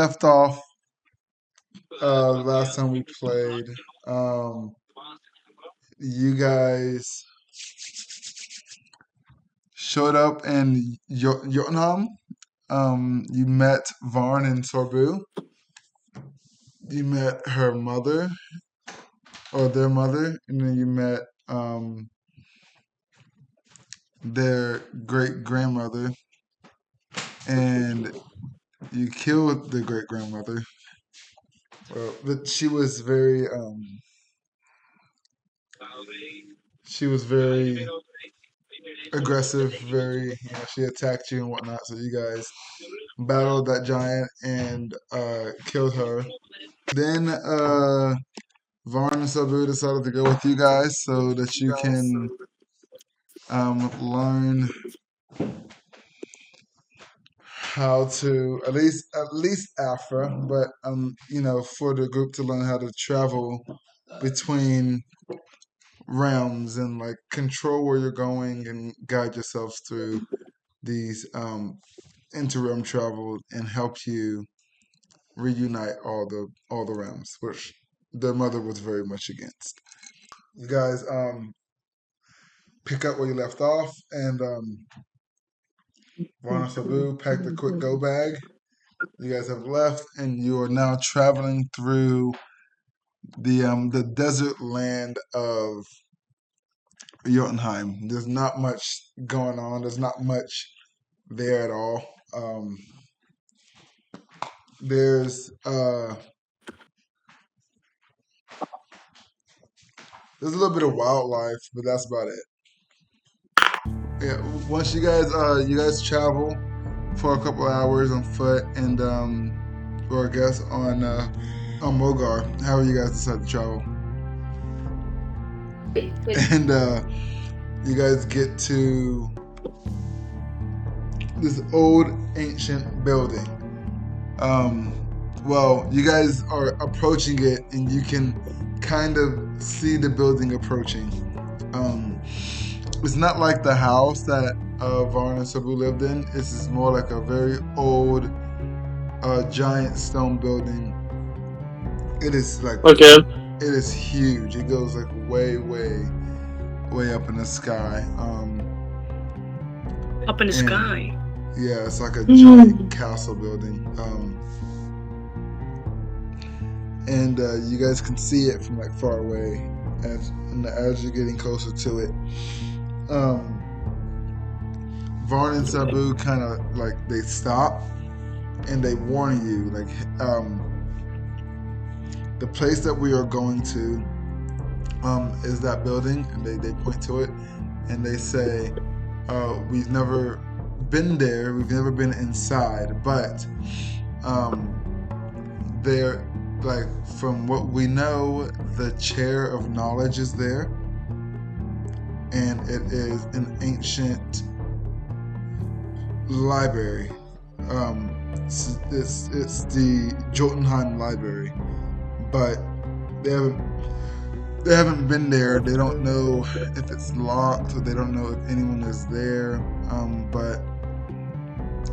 left off last time we played, you guys showed up in Jotunhiem. You met Varn and Sarbu. You met her mother or their mother, and then you met their great grandmother, and you killed the great grandmother. But she was very aggressive, she attacked you and whatnot. So you guys battled that giant and killed her. Then Varn and Sabu decided to go with you guys so that you can learn how to at least Afra, but for the group to learn how to travel between realms and like control where you're going and guide yourselves through these inter-realm travel and help you reunite all the realms, which their mother was very much against. You guys pick up where you left off, and Rana Sabu packed a quick go bag. You guys have left, and you are now traveling through the desert land of Jotunheim. There's not much going on. There's not much there at all. There's a little bit of wildlife, but that's about it. Yeah, once you guys travel for a couple of hours on foot and or I guess on Mogar, however you guys decide to travel. And you guys get to this old ancient building. Well, you guys are approaching it and you can kind of see the building approaching. It's not like the house that Varn and Sabu lived in. This is more like a very old, giant stone building. It is like Okay. It is huge. It goes like way, way, way up in the sky. Up in the and sky. Yeah, it's like a giant castle building. And you guys can see it from like far away as you're getting closer to it. Varn and Sabu kind of like they stop and they warn you like the place that we are going to is that building, and they point to it and they say we've never been there, we've never been inside, but there, like, from what we know, the chair of knowledge is there, and it is an ancient library. It's the Jotunheim library, but they haven't been there. They don't know if it's locked, or they don't know if anyone is there. But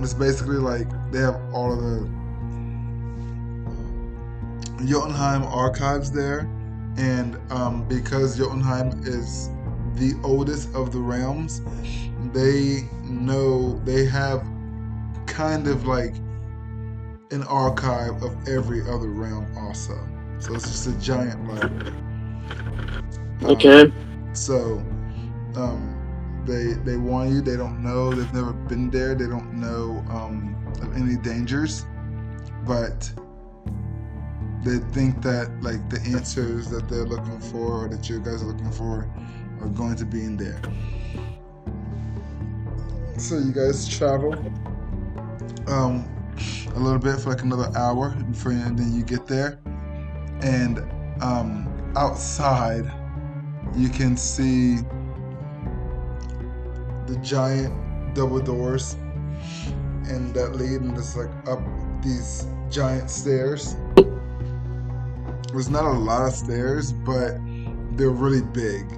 it's basically like they have all of the Jotunheim archives there, and because Jotunheim is the oldest of the realms, they have kind of like an archive of every other realm also. So it's just a giant library. Okay. So they warn you. They don't know. They've never been there. They don't know of any dangers, but they think that like the answers that they're looking for, or that you guys are looking for, are going to be in there. So you guys travel a little bit for like another hour, and then you get there, and outside you can see the giant double doors, and that lead and just like up these giant stairs. There's not a lot of stairs, but they're really big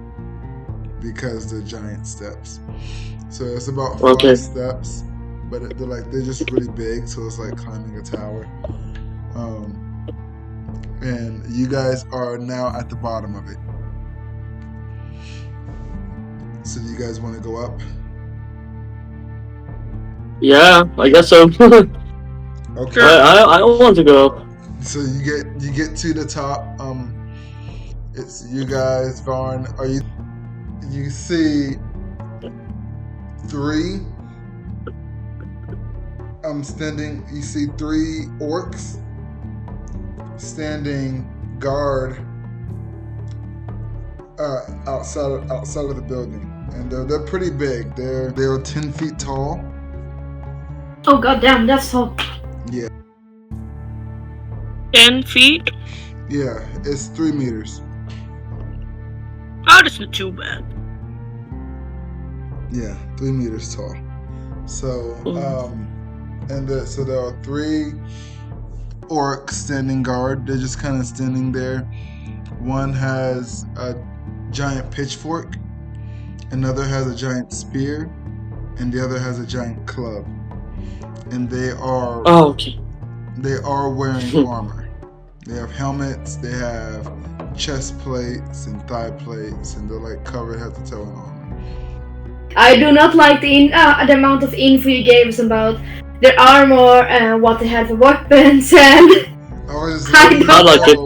because they're giant steps. So it's about 5 steps, but they're just really big, so it's like climbing a tower. And you guys are now at the bottom of it. So do you guys want to go up? Yeah, I guess so. Okay. I want to go up. So you get to the top. It's you guys, Varn. You see three standing. You see three orcs standing guard outside of the building, and they're pretty big. They're 10 feet tall. Oh goddamn, that's tall. Yeah. 10 feet? Yeah, it's 3 meters. Oh, that's not too bad. Yeah, 3 meters tall. So, so there are 3 orcs standing guard. They're just kind of standing there. One has a giant pitchfork, another has a giant spear, and the other has a giant club. And they are they are wearing armor. They have helmets, they have chest plates and thigh plates, and they're like covered head to toe in armor. I do not like the amount of info you gave us about their armor and what they had for weapons, and I like it.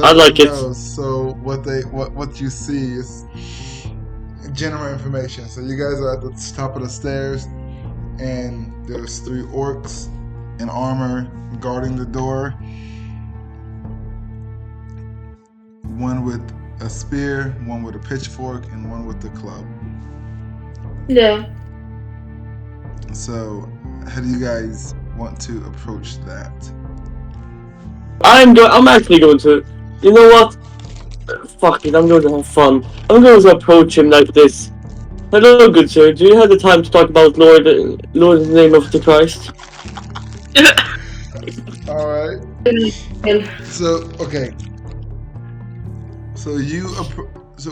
I like it. So what you see is general information. So you guys are at the top of the stairs, and there's 3 orcs in armor guarding the door. One with a spear, one with a pitchfork, and one with the club. Yeah. So, how do you guys want to approach that? I'm actually going to. You know what? Fuck it. I'm going to have fun. I'm going to approach him like this. Hello, good sir. Do you have the time to talk about Lord in the name of the Christ? All right. So okay. So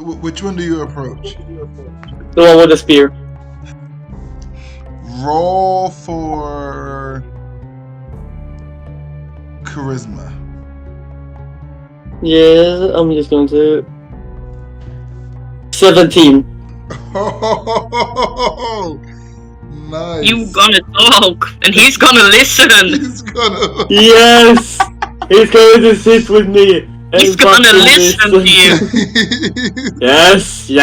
which one do you approach? The one with the spear. Roll for charisma. Yeah, I'm just going to 17. Oh, nice. You gonna talk, and he's gonna listen. He's gonna. Yes, he's going to sit with me. He's gonna listen to you. Yes. He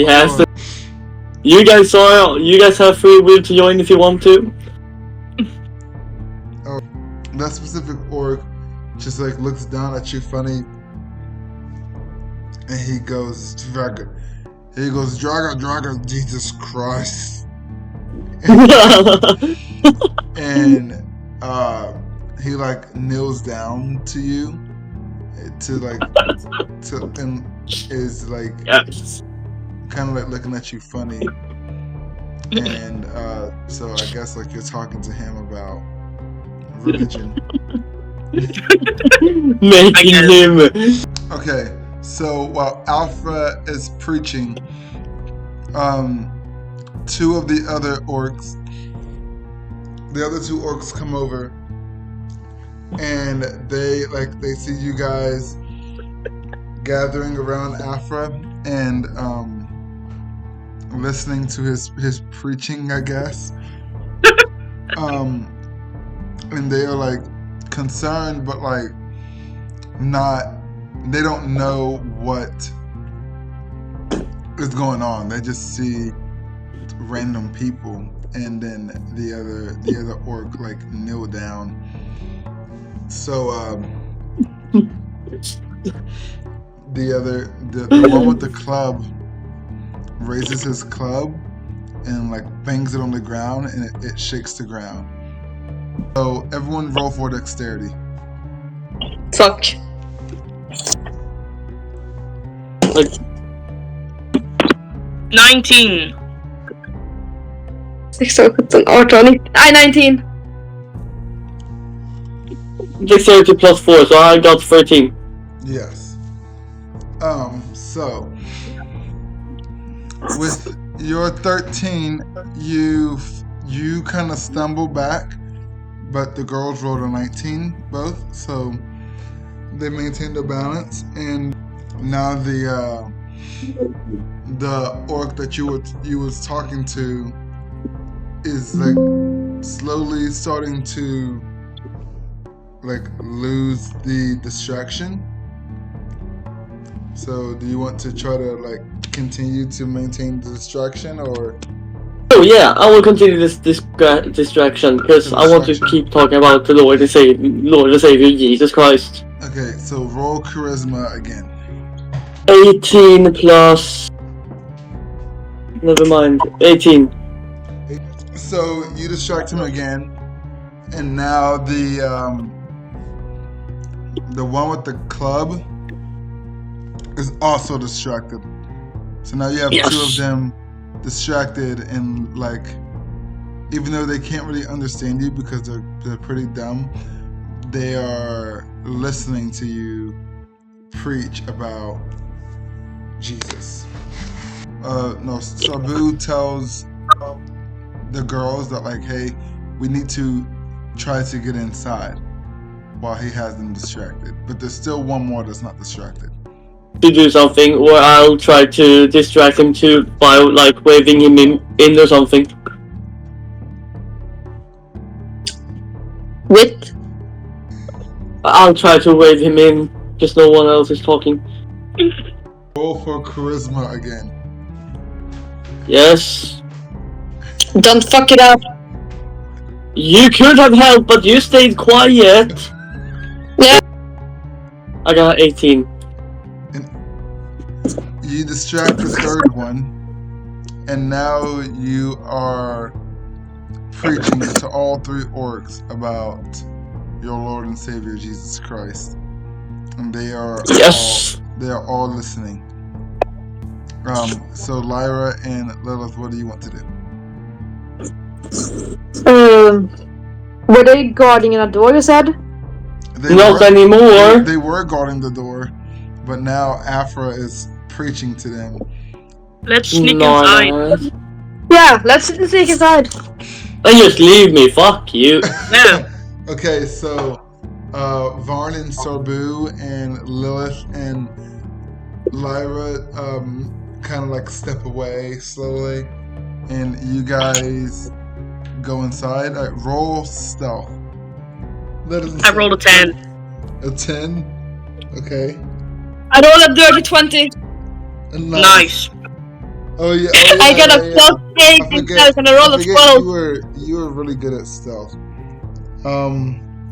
has to. You guys have free will to join if you want to. Oh, that specific orc just like looks down at you funny, and he goes, Draga, Jesus Christ. And he like kneels down to you and is like kind of like looking at you funny. And so I guess like you're talking to him about religion. Making him. Okay, so while Alpha is preaching, 2 of the other orcs, the other 2 orcs come over, and they see you guys gathering around Afra and listening to his preaching, I guess. And they are like concerned, but like not. They don't know what is going on. They just see random people, and then the other orc like kneel down. So the one with the club raises his club and like bangs it on the ground, and it shakes the ground. So everyone roll for dexterity. Fuck. Like 19. 16, 17, 18. 19. Dexterity plus 4, so I got 13. Yes. So with your 13, you kind of stumble back, but the girls rolled a 19 both, so they maintained their balance. And now the orc that you was talking to is like slowly starting to like lose the distraction. So do you want to try to like continue to maintain the distraction, or? Oh yeah, I will continue this distraction because I want to keep talking about the Lord and Savior Jesus Christ. Okay, so roll charisma again. 18 plus. Never mind. 18. So you distract him again, and now the one with the club is also distracted. So now you have two of them distracted, and like, even though they can't really understand you because they're pretty dumb, they are listening to you preach about Jesus. No, Sarbu tells the girls that like, hey, we need to try to get inside while he has them distracted. But there's still one more that's not distracted. To do something, or I'll try to distract him too by like waving him in or something. With? I'll try to wave him in, just no one else is talking. Roll for charisma again. Yes. Don't fuck it up. You could have helped, but you stayed quiet. Yeah. I got 18. You distract the third one, and now you are preaching to all three orcs about your Lord and Savior Jesus Christ, and they are all listening. So Lyra and Lilith, what do you want to do? Were they guarding a door, you said? Not anymore. They were guarding the door, but now Afra is preaching to them. Let's sneak inside. Yeah, let's sneak inside. And just leave me, fuck you. Yeah. Okay, so Varn and Sarbu and Lilith and Lyra kind of like step away slowly, and you guys go inside. Roll stealth. I rolled a 10. A 10? Okay. I rolled a dirty 20. Nice. Oh yeah. I got a plus 8 in stealth and I rolled a 12. You were really good at stealth.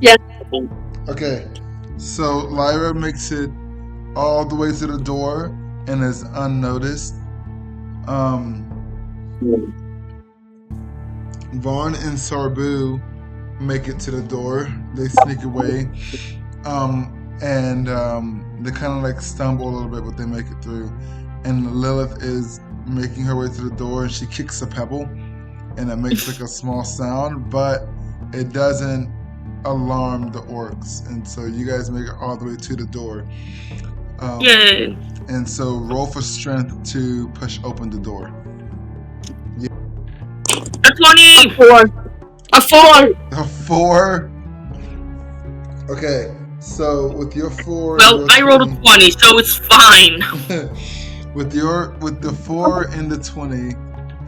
Yeah. Okay. So Lyra makes it all the way to the door and is unnoticed. Varn and Sarbu make it to the door. They sneak away. And they kind of like stumble a little bit, but they make it through. And Lilith is making her way to the door, and she kicks a pebble, and it makes like a small sound, but it doesn't alarm the orcs. And so you guys make it all the way to the door. Yay. And so roll for strength to push open the door. A 20! A 4! A 4? Okay, so with your 4... Well, I rolled a 20, so it's fine. with the 4 and the 20,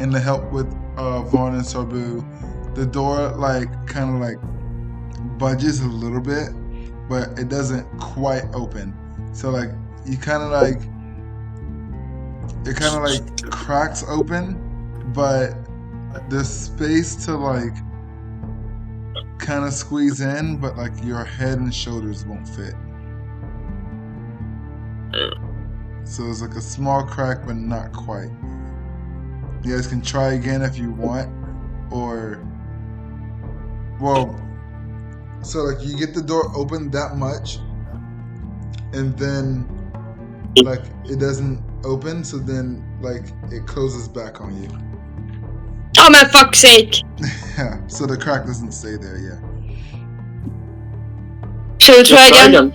and the help with Varn and Sarbu, the door like kind of like budges a little bit, but it doesn't quite open. So like you kind of like it kind of like cracks open, but there's space to like kind of squeeze in, but like your head and shoulders won't fit. So it's like a small crack, but not quite. You guys can try again if you want, or so like you get the door open that much, and then like it doesn't open, so then like it closes back on you. Oh, my fuck's sake. Yeah, so the crack doesn't stay there yet. Should we try again?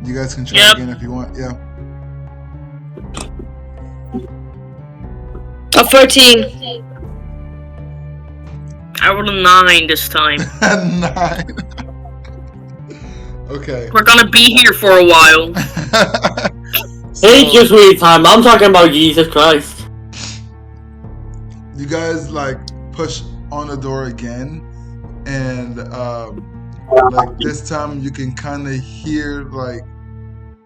You guys can try again if you want, yeah. A 13. I rolled a 9 this time. 9. Okay. We're gonna be here for a while. Take your sweet time. I'm talking about Jesus Christ. You guys like push on the door again, and like this time you can kind of hear like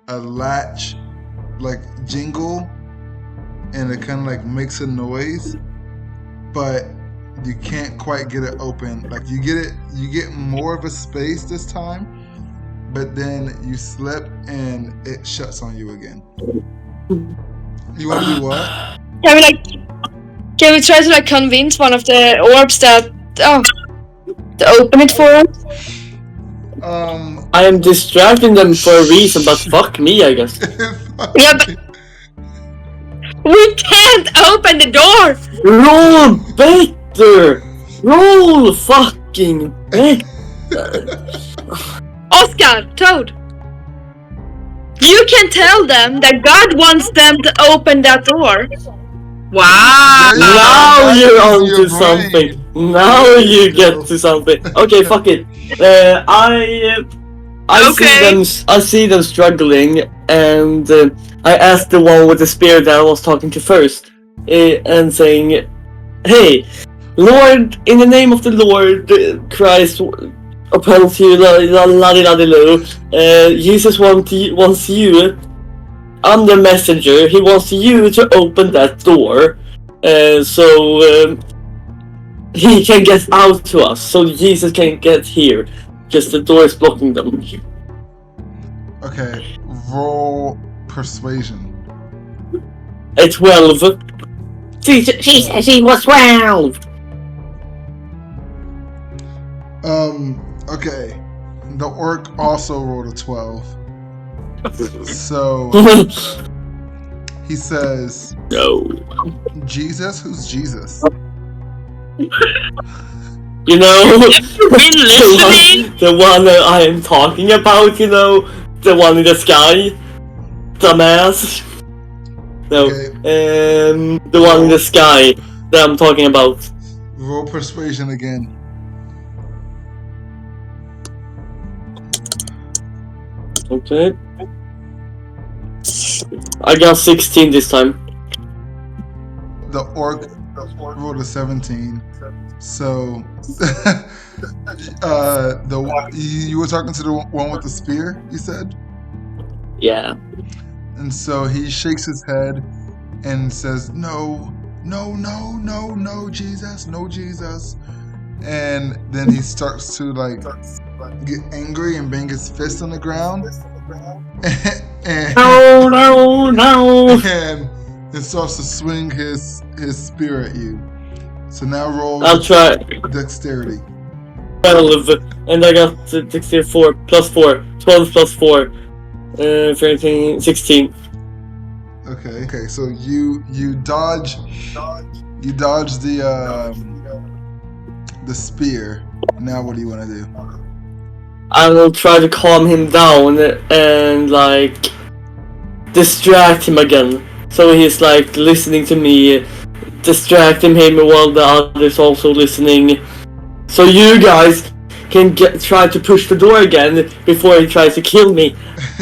a latch like jingle, and it kind of like makes a noise, but you can't quite get it open. Like you get more of a space this time, but then you slip and it shuts on you again. You want to do what? Can we try to like convince one of the orbs to open it for us? I am distracting them for a reason, but fuck me, I guess. Yeah, but we can't open the door. Roll better. Roll fucking better. Oscar, Toad, you can tell them that God wants them to open that door. Wow! Now you're That is onto your something. brain. Now you get to something. Okay, fuck it. I see them struggling, and I asked the one with the spear that I was talking to first, and saying, "Hey, Lord, in the name of the Lord Christ, upon you, Jesus wants you. I'm the messenger. He wants you to open that door, so he can get out to us. So Jesus can get here. Just the door is blocking them." Okay, roll persuasion. A 12. She said she was 12. Okay. The orc also rolled a 12. So he says, No. Jesus? Who's Jesus? You know, Been listening? the one I am talking about, you know, the one in the sky, dumbass. No, Okay. the one in the sky that I'm talking about. Roll persuasion again. Okay. I got 16 this time. The orc rolled a 17. So you were talking to the one with the spear, you said? Yeah. And so he shakes his head and says, no, Jesus, no, Jesus. And then he starts to like get angry and bang his fist on the ground. and, No. and starts to swing his spear at you. So now roll I'll try. dexterity. 12, and I got 64 plus 4. 12 plus 4. 13, 16. Okay, so you dodge the spear. Now what do you want to do? I will try to calm him down and like distract him again. So he's like listening to me, distracting him while the others also listening. So you guys can try to push the door again before he tries to kill me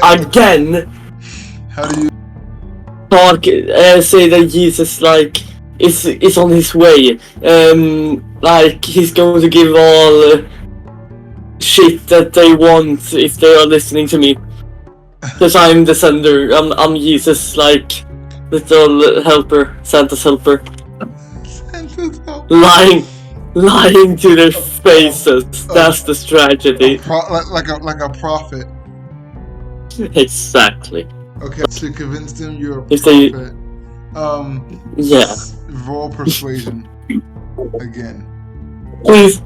again. How do you Talk, say that Jesus like is on his way. Like he's going to give all shit that they want if they are listening to me. Because I'm the sender. I'm Jesus, like little helper, Santa's helper. Lying to their faces. That's the strategy. like a prophet? Exactly. Okay, to convince them you're a If they- prophet. Yeah. Roll persuasion again. Please.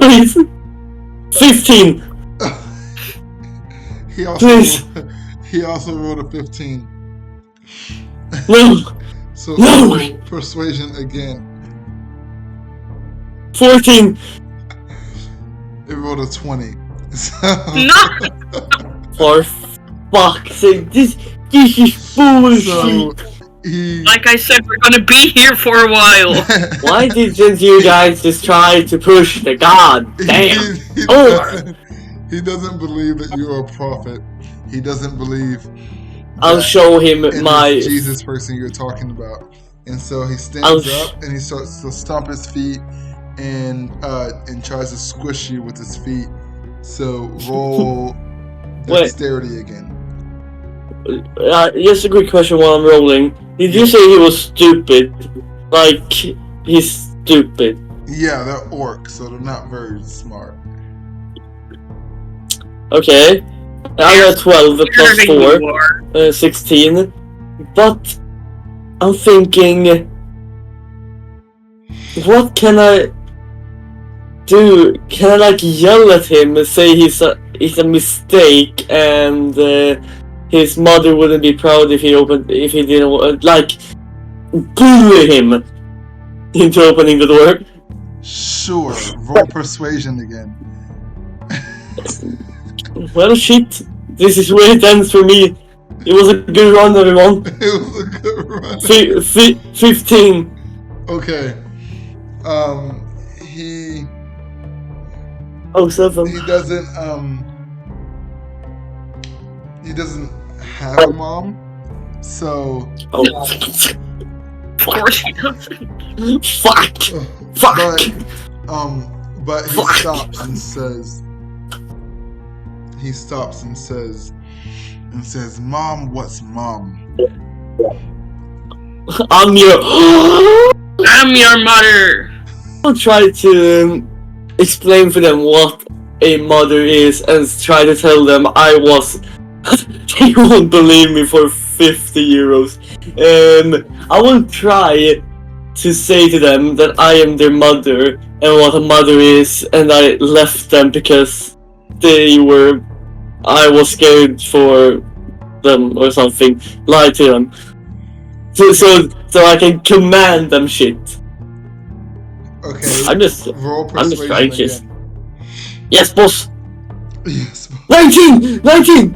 15. Please. He also rolled a 15. No. So No. persuasion again. 14. It rolled a 20. So No! For fuck's sake, this is bullshit. So Like I said, we're gonna be here for a while. Why didn't you guys just try to push the god damn over? He doesn't believe that you're a prophet. He doesn't believe I'll that show him in my. this Jesus person you're talking about. And so he I'll stands up and he starts to stomp his feet and tries to squish you with his feet. So roll Wait. dexterity again. Just a quick question while I'm rolling. Did you say he was stupid? Like, he's stupid. Yeah, they're orcs, so they're not very smart. Okay. I got 12 plus Smarter than 4, you are. 16. But I'm thinking, what can I do? Can I like yell at him and say it's a mistake and his mother wouldn't be proud if he didn't like bully him into opening the door? Sure, roll persuasion again. Well, shit. This is where it ends for me. It was a good run, everyone. It was a good run. 15. Okay. He Oh, 7. he doesn't have a mom, so Oh. Of course he doesn't. Fuck. Fuck. but he Fuck. stops and says, "Mom, what's mom?" I'm your. I'm your mother. I'll try to explain for them what a mother is and try to tell them I was. They won't believe me for 50 euros. I will try to say to them that I am their mother and what a mother is, and I left them because I was scared for them or something. Lie to them. So I can command them shit. Okay. I'm just Roll righteous. persuasion Yes, boss. again. Yes. 19!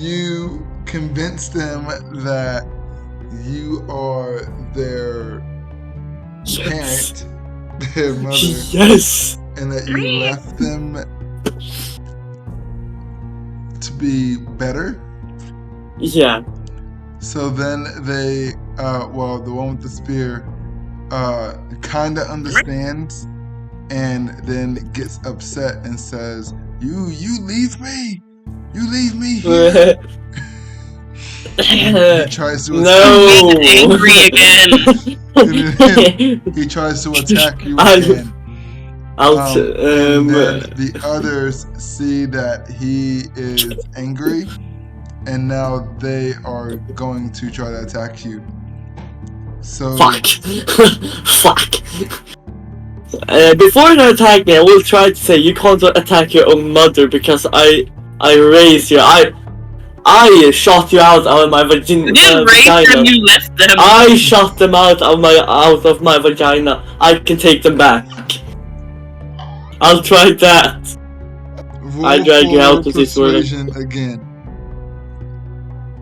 You convince them that you are their parent, their mother, Yes! and that you left them to be better. Yeah. So then they, the one with the spear, kinda understands, and then gets upset and says, "You leave me! You leave me here!" He tries to No! Angry again. He tries to attack you I'll- again. I'll And then the others see that he is angry, and now they are going to try to attack you. So Fuck. Fuck. Before you attack me, I will try to say you can't attack your own mother because I raised you. I shot you out of my You didn't raise vagina. them, you left them. I shot them out of my vagina. I can take them back. I'll try that. roll I drag you for out of this world. persuasion again.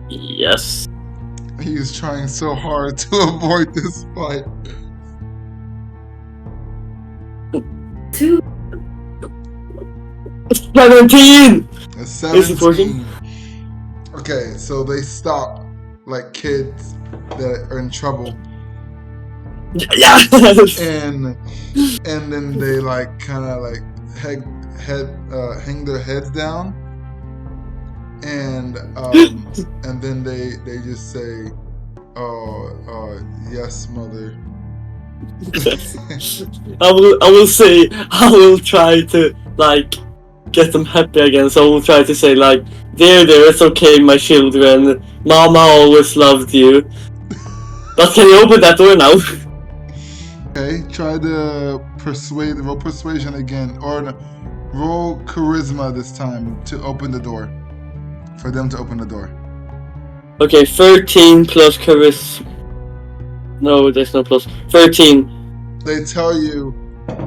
Yes. He is trying so hard to avoid this fight. 2. 17! A Is it working? 17. Okay, so they stop like kids that are in trouble, Yes! and then they like kind of like hang their heads down, and then they just say, yes, mother." I will say I will try to like get them happy again. So I will try to say like, there, it's okay, my children. Mama always loved you. But can you open that door now? Okay, try to roll persuasion again, or no, roll charisma this time to open the door. For them to open the door. Okay, 13 plus charisma. No, there's no plus. 13. They tell you,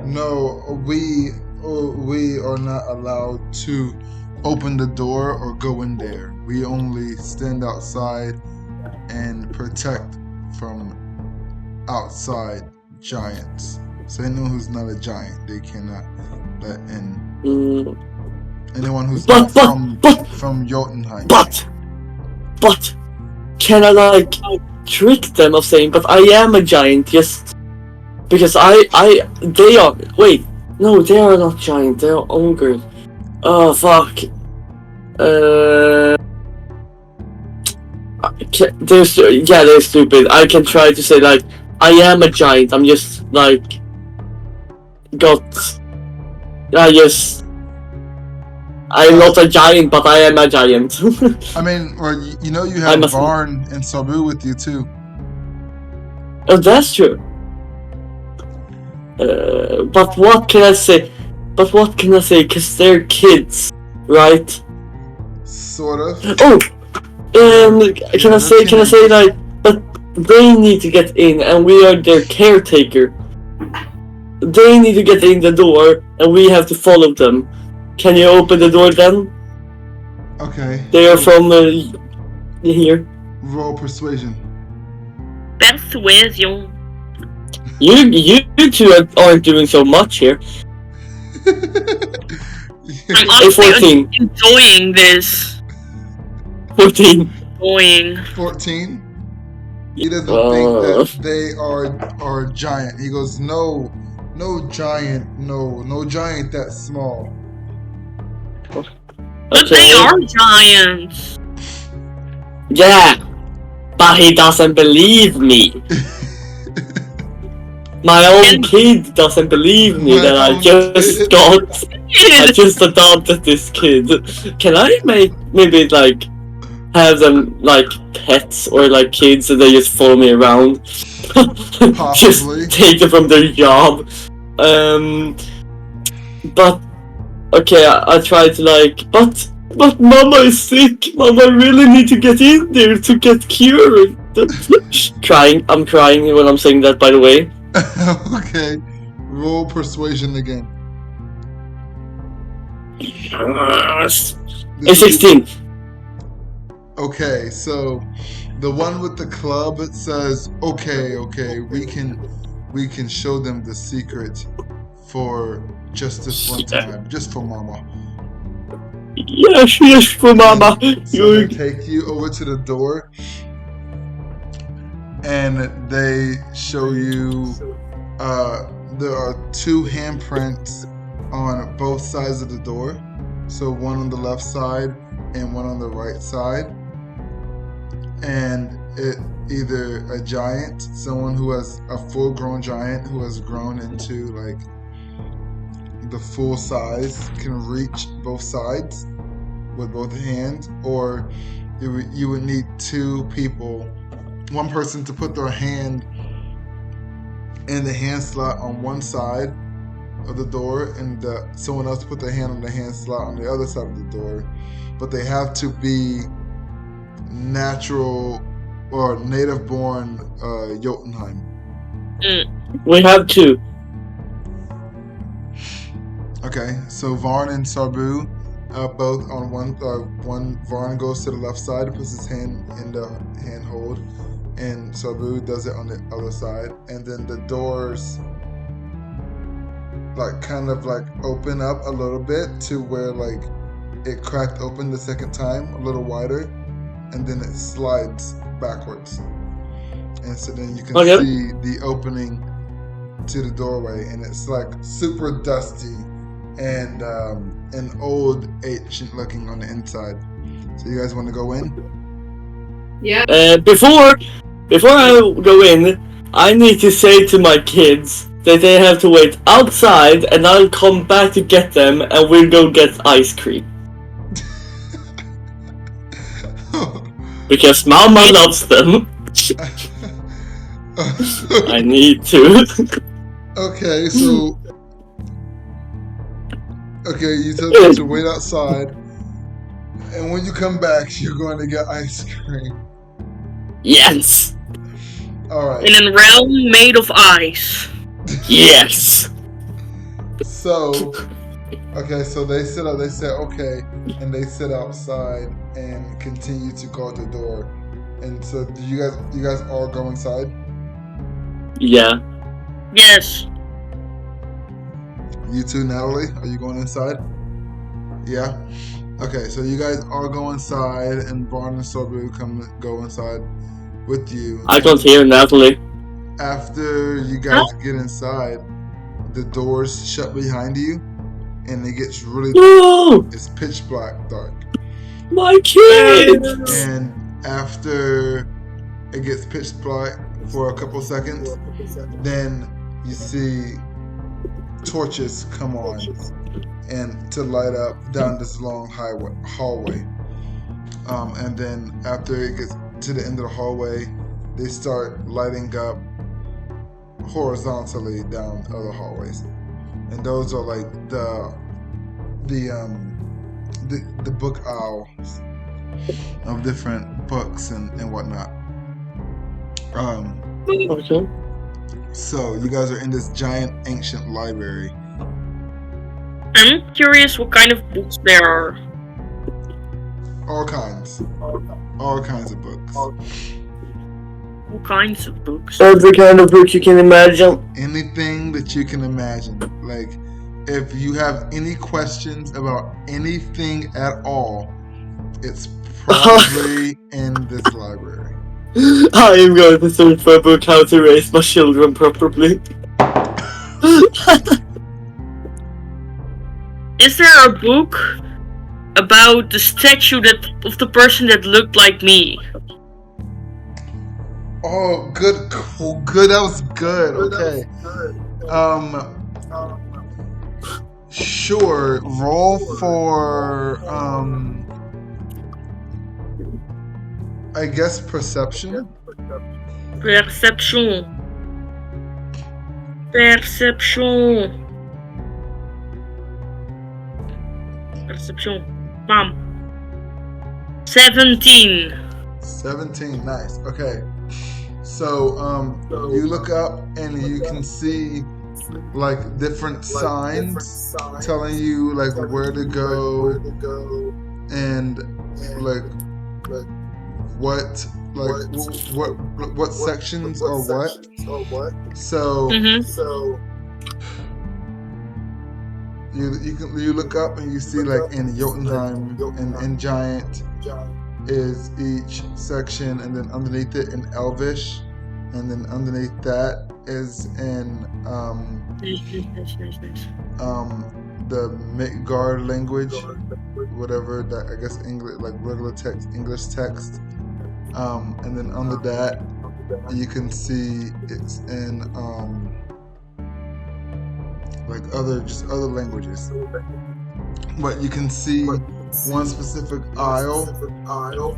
"No, we are not allowed to open the door or go in there. We only stand outside and protect from outside giants. So anyone who's not a giant, they cannot let in. Mm, Anyone who's But- not from Jotunhiem. but can I like trick them of saying, but I am a giant just because they are. Wait, no, they are not giant. They are ogres. Oh fuck. They're stupid. I can try to say like I am a giant. I'm just like I'm not a giant, but I am a giant. I mean, or you know, you I have must- Varn and Sarbu with you too. Oh, that's true. But what can I say? Because they're kids, right? Sort of. Oh, can I say teenagers. like, but they need to get in, and we are their caretaker. They need to get in the door, and we have to follow them. Can you open the door then? Okay. They are from here. Roll persuasion. Persuasion. You two aren't doing so much here. I'm Hey, honestly 14. enjoying this. 14. Enjoying. 14. He doesn't think that they are giant. He goes, no giant, no giant that small. But they are giants. Yeah, but he doesn't believe me. My own kid doesn't believe me that I just adopted this kid. Can I maybe like have them like pets or like kids and they just follow me around? Possibly. Just take them from their job. But okay, I try to like, but Mama is sick. Mama really need to get in there to get cured. I'm crying when I'm saying that, by the way. Okay. Roll persuasion again. It's 16. Okay, so the one with the club says, okay, we can show them the secret for just this one time, just for Mama. Yes, for Mama. So they take you over to the door, and they show you there are 2 handprints on both sides of the door. So one on the left side and one on the right side. And it either a giant, someone who has a full-grown giant who has grown into like the full size, can reach both sides with both hands, or you would need 2 people, one person to put their hand in the hand slot on one side of the door, and someone else to put their hand on the hand slot on the other side of the door. But they have to be natural or native-born Jotunhiem. We have 2. Okay, so Varn and Sarbu, both on one Varn goes to the left side and puts his hand in the handhold, and Sarbu does it on the other side, and then the doors like kind of like open up a little bit to where like it cracked open the second time a little wider, and then it slides backwards, and so then you can see the opening to the doorway, and it's like super dusty and old, ancient looking on the inside. So you guys want to go in? Yeah. Before I go in, I need to say to my kids that they have to wait outside, and I'll come back to get them, and we'll go get ice cream. Because Mama loves them. I need to. Okay, so you tell them to wait outside, and when you come back, you're going to get ice cream. Yes. All right. In a realm made of ice. Yes. So, so they sit up. They say okay, and they sit outside and continue to guard the door. And so, do you guys all go inside? Yeah. Yes. You too, Natalie. Are you going inside? Yeah. Okay, so you guys all go inside, and Varn and Sarbu go inside with you. I can't hear Natalie. After you guys get inside, the doors shut behind you, and it gets really No! it's pitch black dark. My kid! And after it gets pitch black for a couple seconds, then you see torches come on and to light up down this long hallway. And then after it gets to the end of the hallway, they start lighting up horizontally down other hallways, and those are like the book aisles of different books and whatnot. Okay. So you guys are in this giant ancient library. I'm curious what kind of books there are. All kinds of books. All kinds of books. Every kind of book you can imagine. Anything that you can imagine. Like, if you have any questions about anything at all, it's probably in this library. I am going to search for a book how to raise my children properly. Is there a book about the statue of the person that looked like me? Oh, good. Oh, good. That was good. Okay. Sure. Roll for I guess perception. Perception. Mom. 17. 17. Nice. Okay. So you look up and you can see like different signs telling you like where to go and like what sections or what. So you look up and you see like in Jotunhiem and in Giant is each section, and then underneath it in Elvish, and then underneath that is in the Midgard language, whatever that I guess English, like regular text, English text, and then under that you can see it's in like other languages, but you can see one specific aisle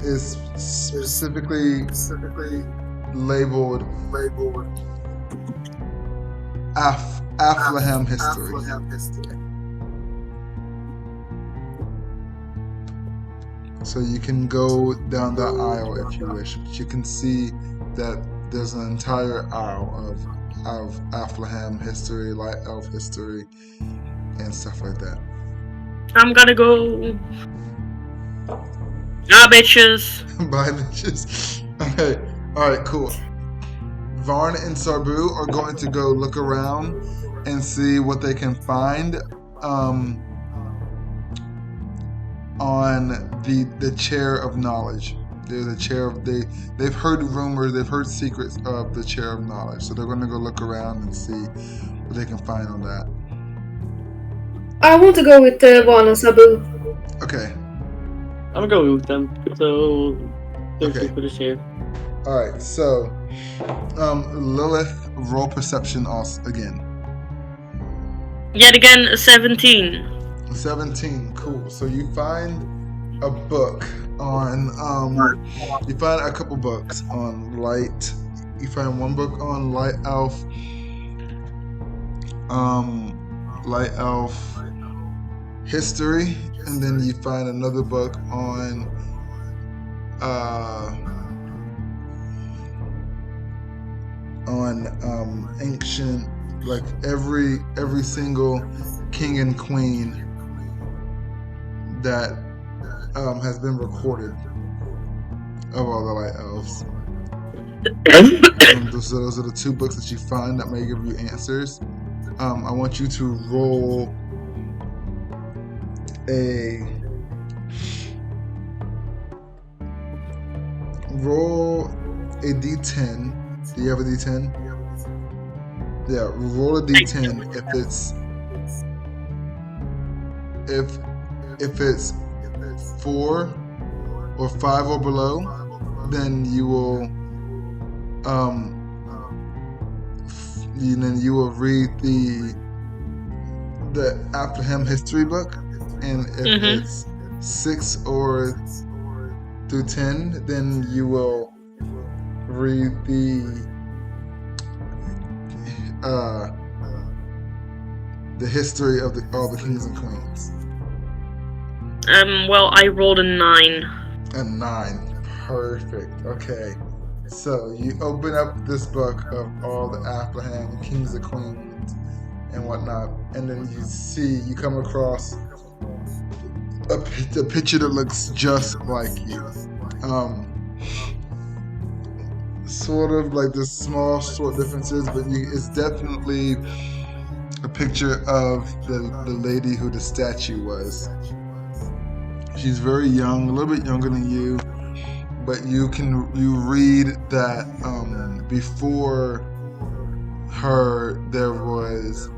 is specifically labeled Aflahem history. So you can go down that aisle if you wish, but you can see that there's an entire aisle of Aflahem history, Light Elf history, and stuff like that. I'm gonna go. Nah, bitches. Bye, bitches. Okay, alright, cool. Varn and Sarbu are going to go look around and see what they can find on the chair of knowledge. There's a chair of they've heard rumors, they've heard secrets of the chair of knowledge. So they're gonna go look around and see what they can find on that. I want to go with Varn and Sarbu. Okay. I'm going with them. So thank Okay. you for the share. Alright, so Lilith, roll perception again. Yet again, a 17. 17, cool. So you find a book on you find a couple books on light. You find one book on light elf history, and then you find another book on ancient, like every single king and queen that has been recorded of all the light elves. Those are the two books that you find that may give you answers. I want you to roll a d10. Do you have a d10? Yeah, roll a d10. If it's 4 or 5 or below, then you will read the Afterham history book, and if it's 6 or through 10, then you will read the history of all the kings and queens. Well, I rolled a 9. A 9. Perfect. Okay. So you open up this book of all the Afterham kings and queens and whatnot, and then you come across a picture that looks just like you. Sort of like the small short differences, but it's definitely a picture of the lady who the statue was. She's very young, a little bit younger than you, but you read that before her there was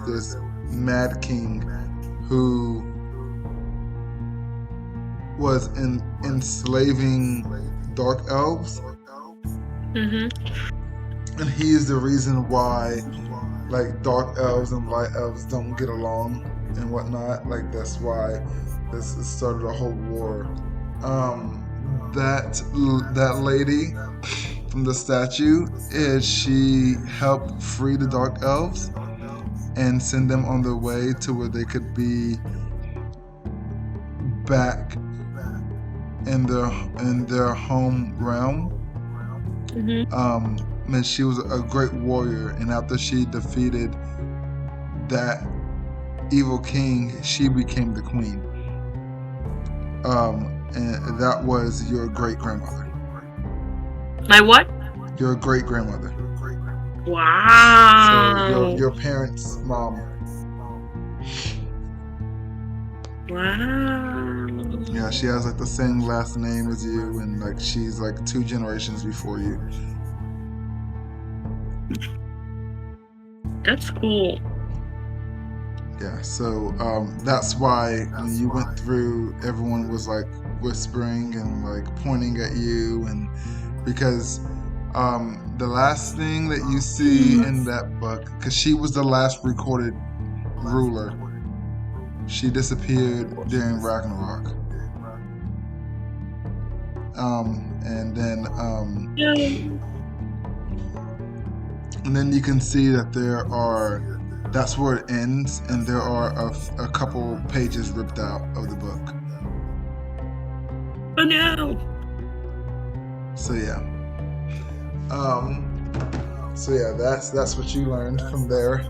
this mad king who was enslaving dark elves. And he is the reason why like dark elves and light elves don't get along and whatnot. Like that's why this started a whole war. That lady from the statue she helped free the dark elves and send them on their way to where they could be back in their home realm. And she was a great warrior, and after she defeated that evil king, she became the queen. And that was your great grandmother. My what? Your great grandmother. Wow. So your parents' mom. Wow. Yeah, she has like the same last name as you, and like she's like 2 generations before you. That's cool. Yeah, so that's why when you went through, everyone was like whispering and like pointing at you, and because the last thing that you see in that book, because she was the last recorded ruler, she disappeared during Ragnarok. And then you can see that that's where it ends, and there are a couple pages ripped out of the book. Oh no! So yeah. That's what you learned from there.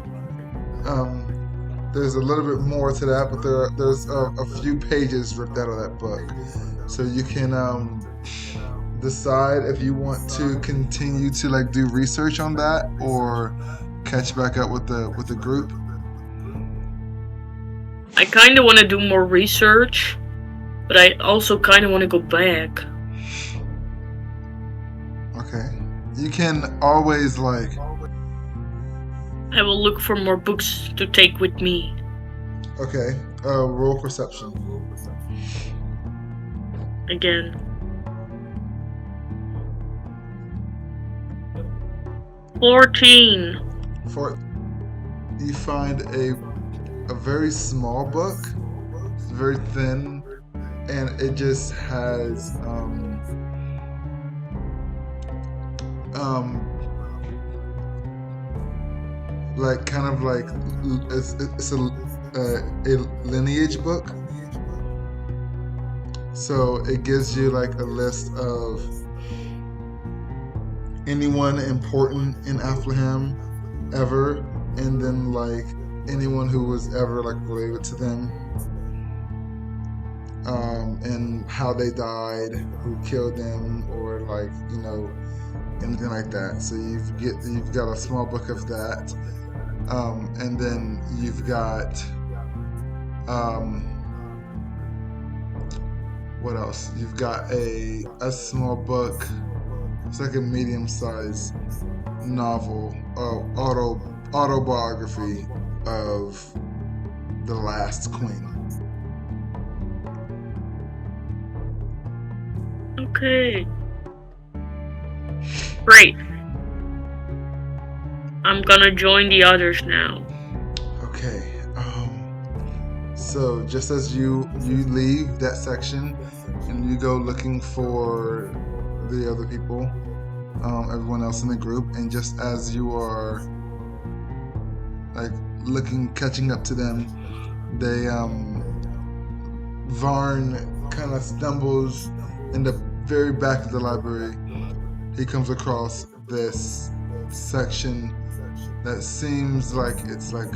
There's a little bit more to that, but there's a few pages ripped out of that book. So you can decide if you want to continue to like do research on that or catch back up with the group. I kind of want to do more research, but I also kind of want to go back. Okay. You can always like... I will look for more books to take with me. Okay. Roll perception. Again. 14. You find a very small book. It's very thin, and it just has like kind of like it's a lineage book. So it gives you like a list of anyone important in Afterham ever, and then like anyone who was ever like related to them, and how they died, who killed them, or like anything like that. So you've got a small book of that, and then you've got what else? You've got a small book. It's like a medium-sized novel, autobiography of the last queen. Okay. Great. I'm gonna join the others now. Okay. So just as you leave that section and you go looking for the other people, everyone else in the group, and just as you are like catching up to them, they Varn kind of stumbles in the very back of the library. He comes across this section that seems like it's like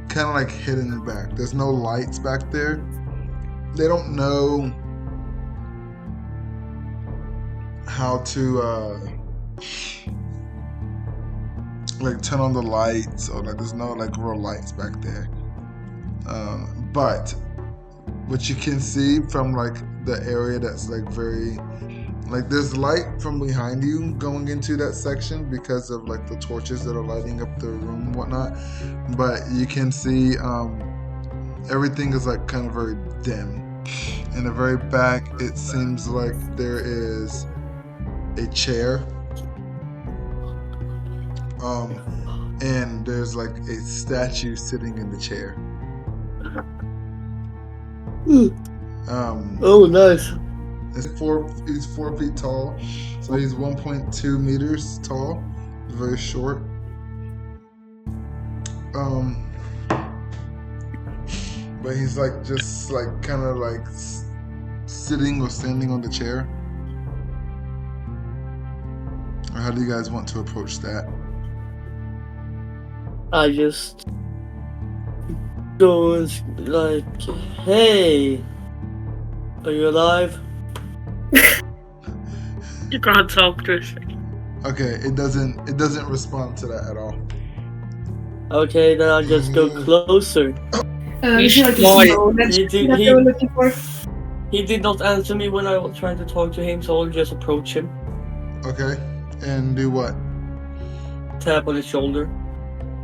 kind of like hidden back. There's no lights back there. They don't know how to like turn on the lights, or like there's no like real lights back there. But what you can see from like the area that's like very like there's light from behind you going into that section because of like the torches that are lighting up the room and whatnot. But you can see everything is like kind of very dim. In the very back, it seems like there is a chair. And there's like a statue sitting in the chair. Oh, nice. He's 4 feet tall, so he's 1.2 meters tall. He's very short. But he's like just like kind of like sitting or standing on the chair. Or how do you guys want to approach that? I just go and like, hey, are you alive? You can't talk to us. Okay, it doesn't respond to that at all. Okay, then I'll just go closer. You feel like you know that's He that they were looking for. He did not answer me when I was trying to talk to him, so I'll just approach him. Okay, and do what? Tap on his shoulder.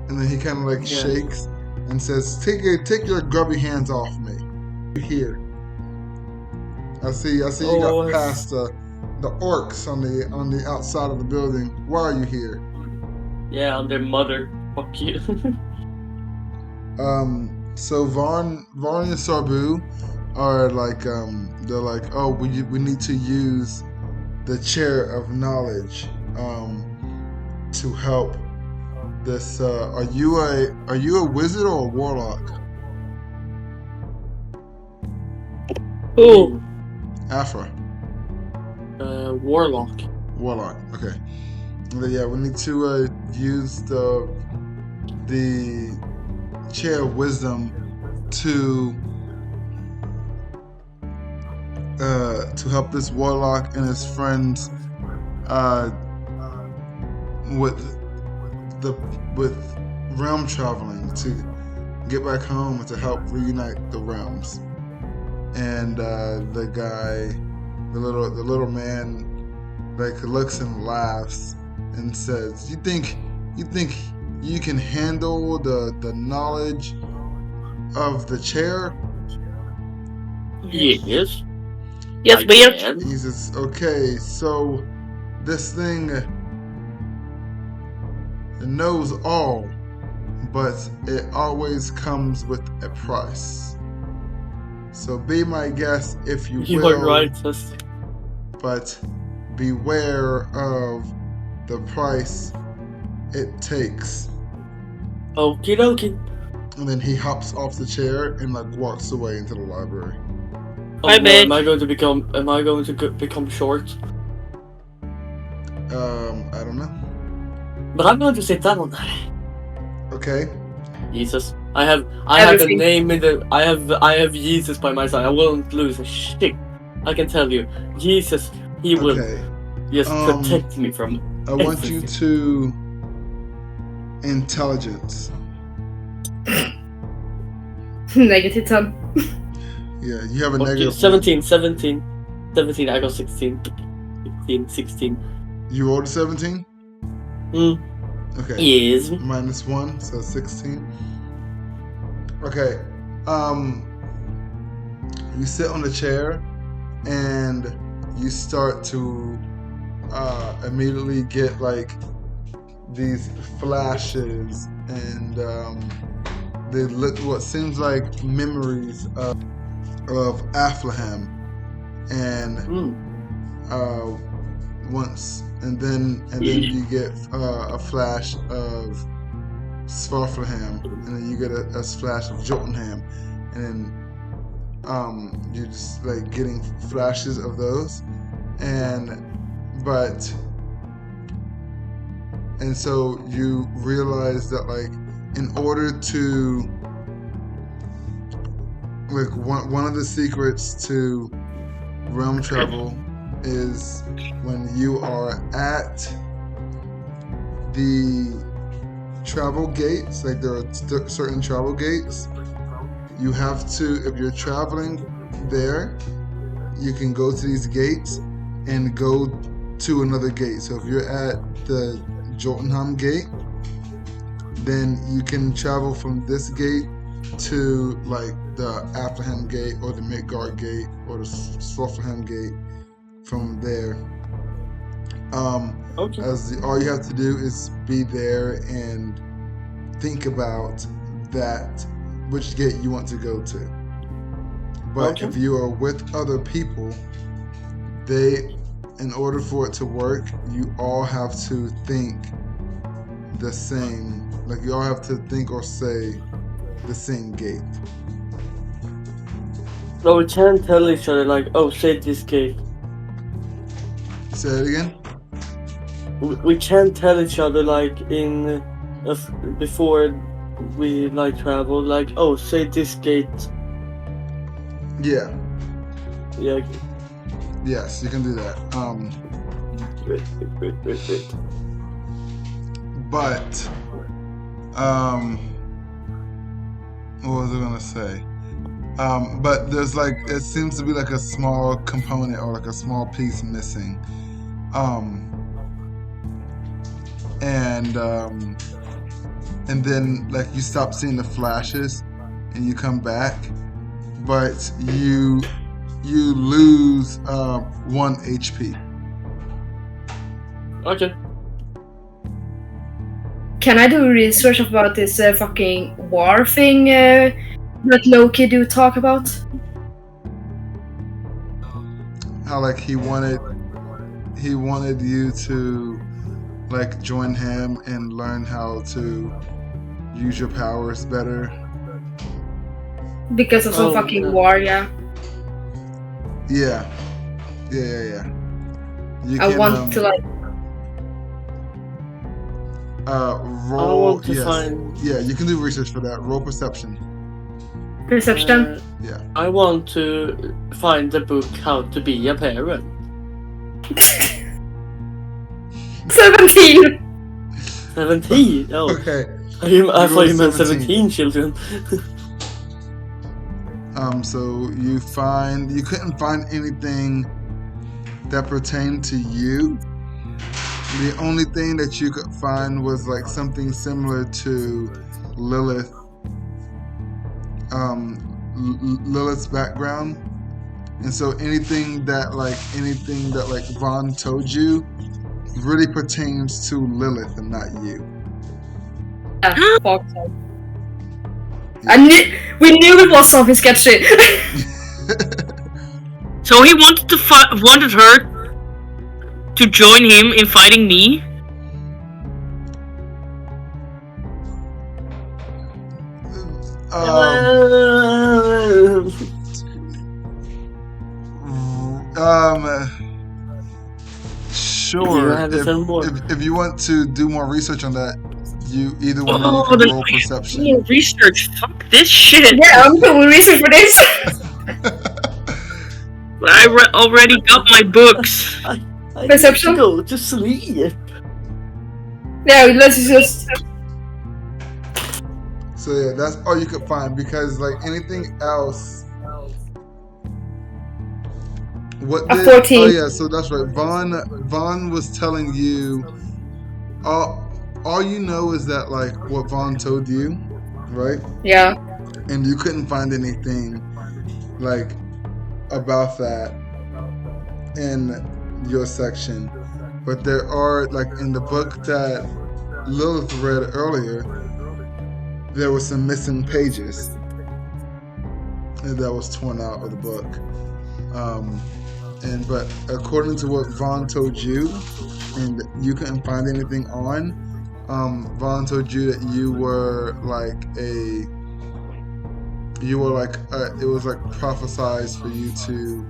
And then he kind of like shakes and says, "Take your grubby hands off me. You're here. I see you got past the orcs on the outside of the building. Why are you here?" Yeah, I'm their mother. Fuck you. So Varn and Sarbu are like they're like, "Oh, we need to use the chair of knowledge to help this are you a wizard or a warlock?" Who? Afra. Warlock. Warlock. Okay. But yeah, we need to use the chair of wisdom to help this warlock and his friends with realm traveling to get back home and to help reunite the realms. And the guy, the little man, like looks and laughs and says, "You think you can handle the knowledge of the chair?" Yes. Yes, bitch. He says, "Okay, so this thing knows all, but it always comes with a price. So be my guest if you You will, are right, sis. but beware of the price it takes." Okie dokie. And then he hops off the chair and like walks away into the library. Oh, Hi, no, bitch. am I going to become short? I don't know. But I'm going to sit down. Okay. Jesus. I have the Everything. name in the. I have Jesus by my side. I won't lose a shit. I can tell you, Jesus. He will Okay. just protect me from. I want you to intelligence. Negative 10. Yeah, you have a Okay, negative 17. I got 16. 16. You rolled a 17? Okay. Yes. -1, so 16. Okay. You sit on the chair and you start to immediately get like these flashes and they look what seems like memories of Aflaham and once and then you get a flash of Svartalfheim, and then you get a flash of Jotunhiem, and then you're just like getting flashes of those, and so you realize that like in order to like one of the secrets to realm travel is when you are at the travel gates, like there are certain travel gates, you have to, if you're traveling there, you can go to these gates and go to another gate. So if you're at the Jotunhiem gate, then you can travel from this gate to like the Aflaham gate or the Midgard gate or the Svartalfheim gate from there. Okay. All you have to do is be there and think about that, which gate you want to go to. But if you are with other people, in order for it to work, you all have to think the same. Like you all have to think or say the same gate. So we can't tell each other like, oh, say this gate. Say it again. We can't tell each other like before we like travel, like, oh, say this gate. Yeah. Yeah. Yes, you can do that. Great. But what was I gonna say? But there's like, it seems to be like a small component or like a small piece missing. And then like you stop seeing the flashes and you come back, but you lose 1 HP. Okay. Can I do research about this fucking war thing that Loki do talk about? How like he wanted you to like join him and learn how to use your powers better. Because of some fucking war, yeah. Yeah. You I want to like roll. I want to find. Yeah, you can do research for that. Roll perception. perception. Yeah. I want to find the book How to Be a Parent. 17! 17? Oh. Okay. I thought you meant 17 children. So you couldn't find anything that pertained to you. The only thing that you could find was like something similar to Lilith, Lilith's background, and so anything that Vaughn told you really pertains to Lilith and not you. Yeah, fuck so. We knew it was something sketchy. So he wanted her to join him in fighting me? Sure. If you want to do more research on that, either one of you Oh, can then roll I perception. need research. Fuck this shit. Yeah, I'm doing research for this. I already got my books. I Perception? need to go to sleep. Yeah, let's just. So yeah, that's all you could find because like anything else. What A did? 14. Oh yeah, so that's right. Vaughn was telling you. All you know is that like what Vaughn told you, right? Yeah. And you couldn't find anything like about that in your section, but there are like in the book that Lilith read earlier, there were some missing pages that was torn out of the book. But according to what Vaughn told you, and you couldn't find anything on, Vaughn told you that you were like it was like prophesized for you to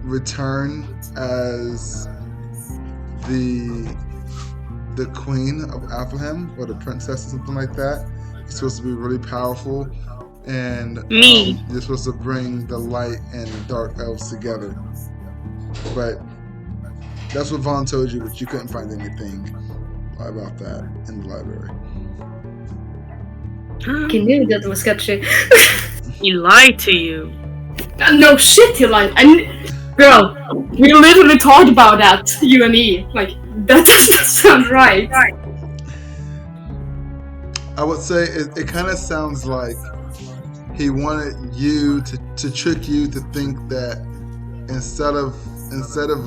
return as the queen of Athlehem or the princess or something like that. You're supposed to be really powerful, and you're supposed to bring the light and the dark elves together. But that's what Vaughn told you, but you couldn't find anything about that in the library. He knew that was sketchy. He lied to you. No shit, he lied. Girl, we literally talked about that, you and me. Like, that doesn't sound right. I would say it kind of sounds like he wanted you to trick you to think that instead of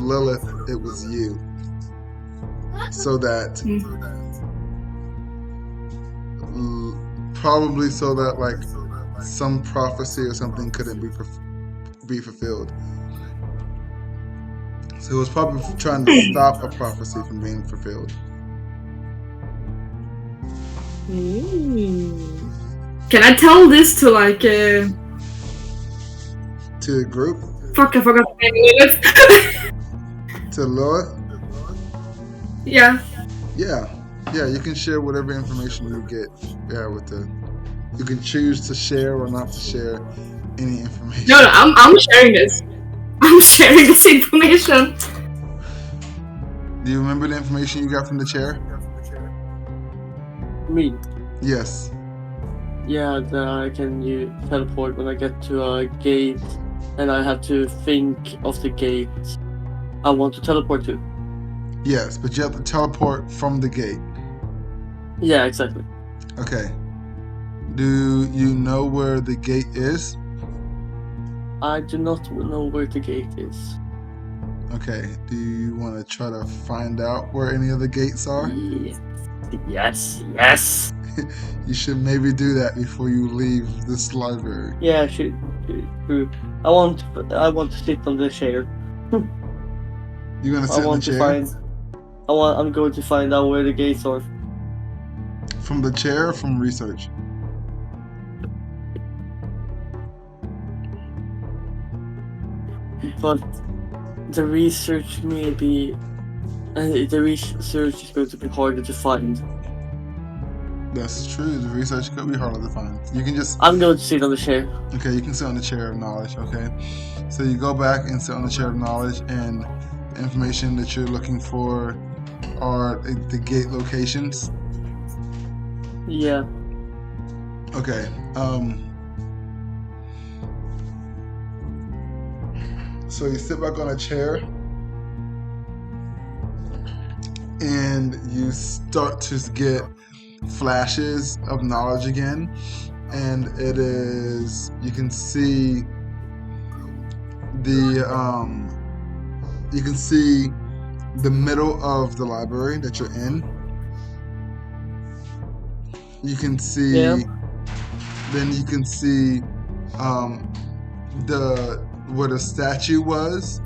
Lilith, it was you. So that probably so that like some prophecy or something couldn't be fulfilled. So he was probably trying to stop a prophecy from being fulfilled. Can I tell this to like To the group? Fuck, I forgot the name of it. To Lilith? Yeah. Yeah, you can share whatever information you get. Yeah, you can choose to share or not to share any information. No, I'm sharing this. I'm sharing this information. Do you remember the information you got from the chair? Me? Yes. Yeah, that I can teleport when I get to a gate, and I have to think of the gate I want to teleport to. Yes, but you have to teleport from the gate. Yeah, exactly. Okay. Do you know where the gate is? I do not know where the gate is. Okay. Do you want to try to find out where any of the gates are? Yes. You should maybe do that before you leave this library. Yeah, I should. I want to sit on the chair. You're gonna sit in the chair? I'm going to find out where the gates are. From the chair or from research? But the research is going to be harder to find. That's true. The research could be harder to find. You can just. I'm going to sit on the chair. Okay, you can sit on the chair of knowledge. Okay, so you go back and sit on the chair of knowledge, and the information that you're looking for are the gate locations. Yeah. Okay. So you sit back on a chair, and you start to get flashes of knowledge again, and it is you can see the middle of the library that you're in. You can see then you can see where the statue was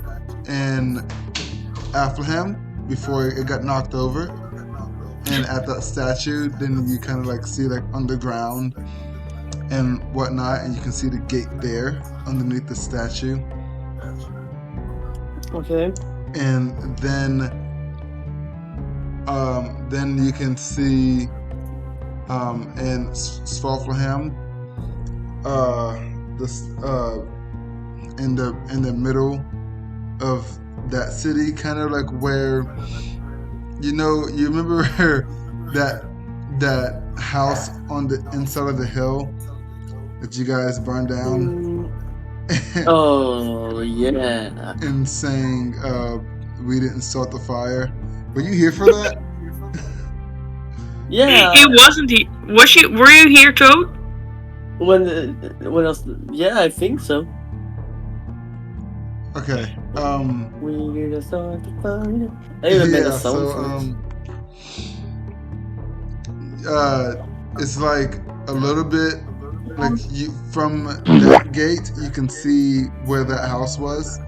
in Athlehem before it got knocked over. And at that statue, then you kind of like see like underground and whatnot, and you can see the gate there underneath the statue. Okay. And then you can see in Svartalfheim, this in the middle of that city, kind of like where you remember that house on the inside of the hill that you guys burned down. Oh yeah. And saying we didn't start the fire. Were you here for that? Yeah. It wasn't. Were you here, Toad? When else? Yeah, I think so. Okay. We need to start the fire. I even made a sound for it. It's like a little bit like you from that gate you can see where that house was.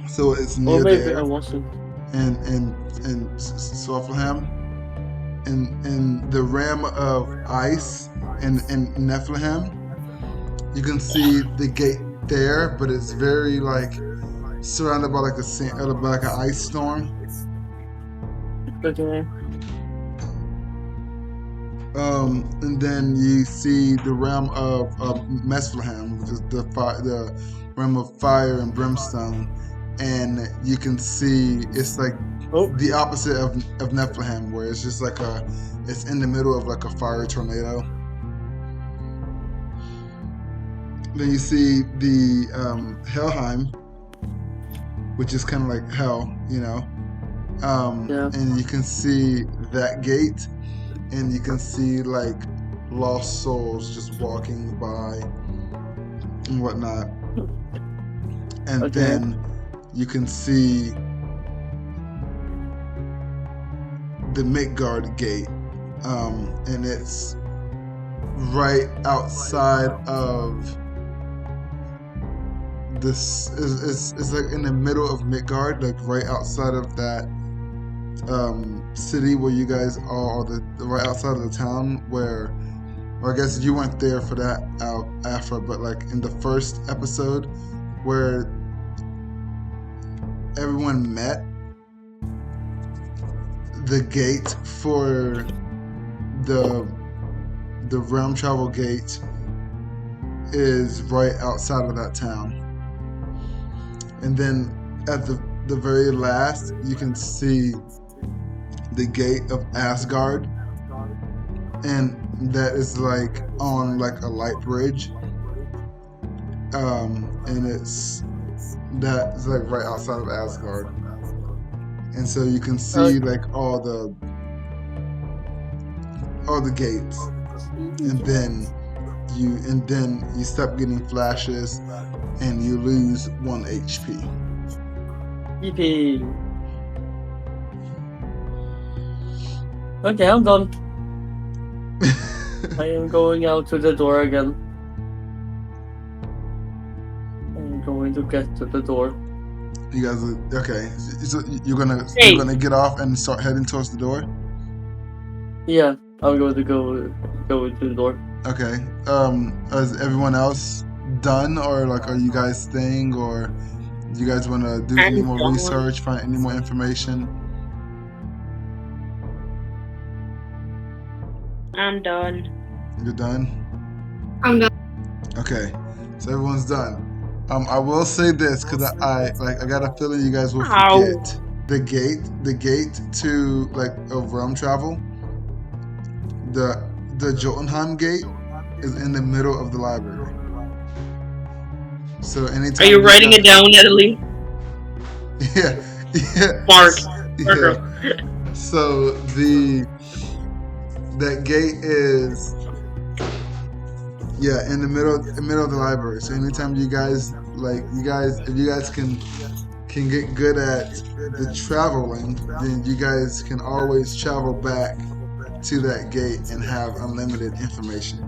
So it's near Or maybe there. I wasn't. in Svartalfheim. In the realm of ice in Nephilim, you can see the gate there, but it's very like surrounded by like an ice storm. Okay. And then you see the realm of Mesfleham, which is the realm of fire and brimstone, and you can see it's like the opposite of Nephilim, where it's just like it's in the middle of like a fire tornado. Then you see the Helheim, which is kind of like hell, Yeah. and you can see that gate, and you can see like lost souls just walking by and whatnot. And Okay. then you can see the Midgard gate, and it's right outside of this. It's like in the middle of Midgard, like right outside of that city where you guys are, or right outside of the town where, or I guess you weren't there for that, Afra, but like in the first episode where everyone met, the gate for the realm travel gate is right outside of that town. And then at the very last, you can see the gate of Asgard, and that is like on like a light bridge, and it's like right outside of Asgard. And so you can see like all the gates, and then you stop getting flashes, and you lose 1 HP. Yippee. Okay, I'm done. I am going out to the door again. I'm going to get to the door. You guys are okay. So you're gonna get off and start heading towards the door. Yeah, I'm going to go into the door. Okay. Is everyone else done, or like are you guys staying, or do you guys want to do any more research, find any more information? I'm done. You're done? I'm done. Okay. So everyone's done. I will say this because I got a feeling you guys will forget the gate to like of realm travel. The Jotunhiem gate is in the middle of the library. So anytime. Are you writing it down, Natalie? Yeah. Mark. Yeah. So that gate is in the middle of the library. So anytime if you guys can get good at the traveling, then you guys can always travel back to that gate and have unlimited information.